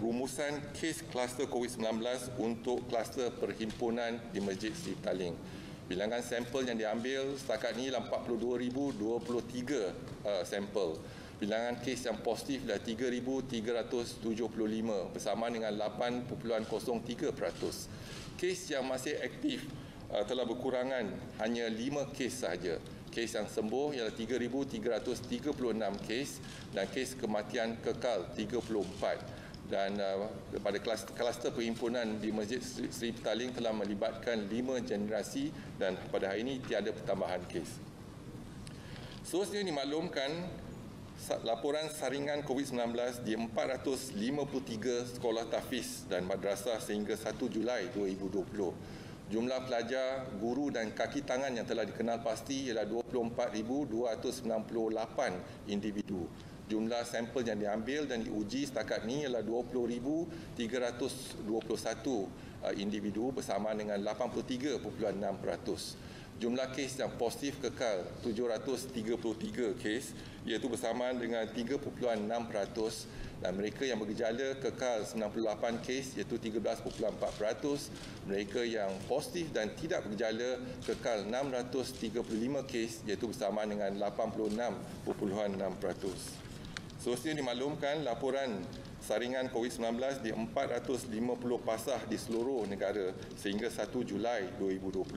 Rumusan kes kluster COVID-19 untuk kluster perhimpunan di Masjid Sri Petaling. Bilangan sampel yang diambil setakat ini ialah 42,023 sampel. Bilangan kes yang positif adalah 3,375 bersama dengan 8.03%. Kes yang masih aktif telah berkurangan hanya 5 kes sahaja. Kes yang sembuh ialah 3,336 kes dan kes kematian kekal 34. Dan pada kluster perhimpunan di Masjid Sri Petaling telah melibatkan 5 generasi dan pada hari ini tiada pertambahan kes. Seterusnya dimaklumkan laporan saringan COVID-19 di 453 sekolah tahfiz dan madrasah sehingga 1 Julai 2020. Jumlah pelajar, guru dan kaki tangan yang telah dikenal pasti ialah 24,298 individu. Jumlah sampel yang diambil dan diuji setakat ini ialah 20,321 individu bersama dengan 83.6%. Jumlah kes yang positif kekal 733 kes iaitu bersama dengan 3.6% dan mereka yang bergejala kekal 98 kes iaitu 13.4%. Mereka yang positif dan tidak bergejala kekal 635 kes iaitu bersama dengan 86.6%. Seterusnya dimaklumkan laporan saringan COVID-19 di 450 pasar di seluruh negara sehingga 1 Julai 2020.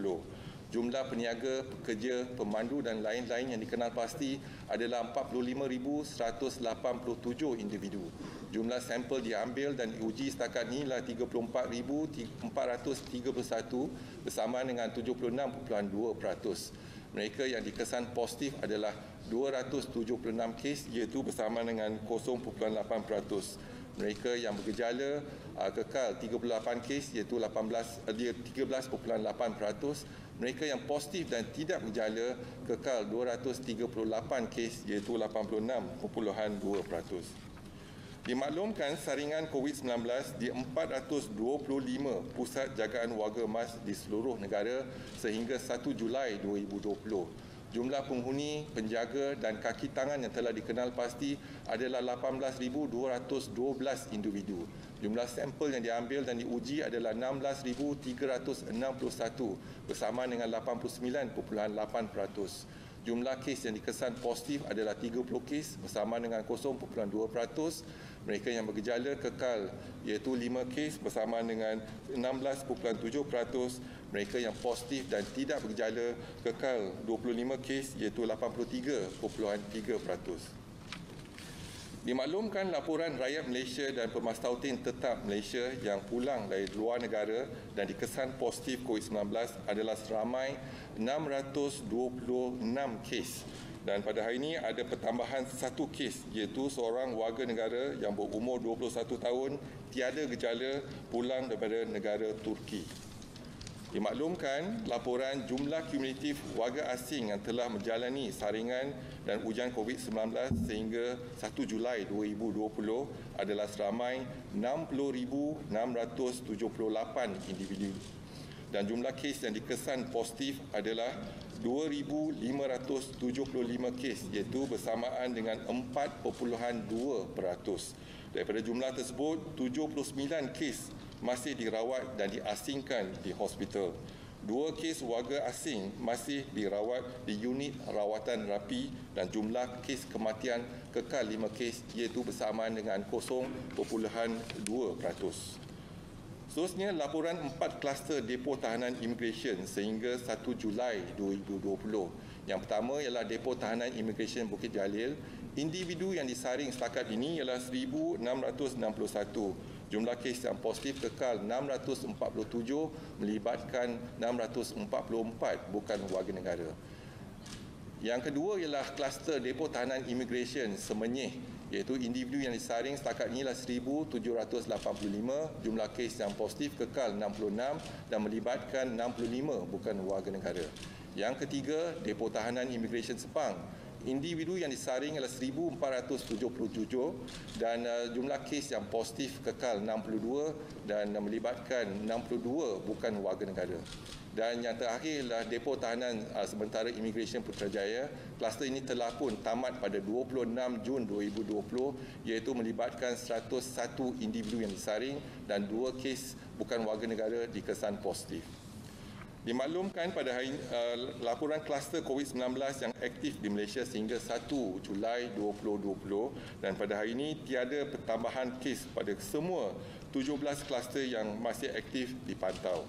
Jumlah peniaga, pekerja, pemandu dan lain-lain yang dikenal pasti adalah 45,187 individu. Jumlah sampel diambil dan diuji setakat ini adalah 34,431 bersama dengan 76.2%. Mereka yang dikesan positif adalah 276 kes iaitu bersama dengan 0.8%. Mereka yang bergejala kekal 38 kes iaitu 13.8%. Mereka yang positif dan tidak bergejala kekal 238 kes iaitu 86.2%. Dimaklumkan saringan COVID-19 di 425 pusat jagaan warga emas di seluruh negara sehingga 1 Julai 2020. Jumlah penghuni, penjaga dan kaki tangan yang telah dikenal pasti adalah 18,212 individu. Jumlah sampel yang diambil dan diuji adalah 16,361 bersama dengan 89.8%. Jumlah kes yang dikesan positif adalah 30 kes bersama dengan 0.2%. Mereka yang bergejala kekal iaitu 5 kes bersama dengan 16.7%. Mereka yang positif dan tidak bergejala kekal 25 kes iaitu 83.3%. Dimaklumkan laporan rakyat Malaysia dan pemastautin tetap Malaysia yang pulang dari luar negara dan dikesan positif COVID-19 adalah seramai 626 kes. Dan pada hari ini ada pertambahan 1 kes iaitu seorang warga negara yang berumur 21 tahun tiada gejala pulang daripada negara Turki. Dimaklumkan laporan jumlah kumulatif warga asing yang telah menjalani saringan dan ujian COVID-19 sehingga 1 Julai 2020 adalah seramai 60,678 individu. Dan jumlah kes yang dikesan positif adalah 2,575 kes iaitu bersamaan dengan 4.2%. Daripada jumlah tersebut, 79 kes masih dirawat dan diasingkan di hospital. 2 kes warga asing masih dirawat di unit rawatan rapi dan jumlah kes kematian kekal 5 kes iaitu bersamaan dengan 0.2%. Seterusnya, laporan 4 kluster depo tahanan imigresen sehingga 1 Julai 2020. Yang pertama ialah depo tahanan imigresen Bukit Jalil. Individu yang disaring setakat ini ialah 1,661. Jumlah kes yang positif kekal 647 melibatkan 644 bukan warga negara. Yang kedua ialah kluster depo tahanan imigresen Semenyih iaitu individu yang disaring setakat ini ialah 1,785. Jumlah kes yang positif kekal 66 dan melibatkan 65 bukan warga negara. Yang ketiga, depo tahanan imigresen Sepang individu yang disaring adalah 1,477 dan jumlah kes yang positif kekal 62 dan melibatkan 62 bukan warga negara. Dan yang terakhir adalah depo tahanan sementara Immigration Putrajaya. Kluster ini telah pun tamat pada 26 Jun 2020 iaitu melibatkan 101 individu yang disaring dan 2 kes bukan warga negara dikesan positif. Dimaklumkan pada hari laporan kluster COVID-19 yang aktif di Malaysia sehingga 1 Julai 2020 dan pada hari ini tiada pertambahan kes pada semua 17 kluster yang masih aktif dipantau.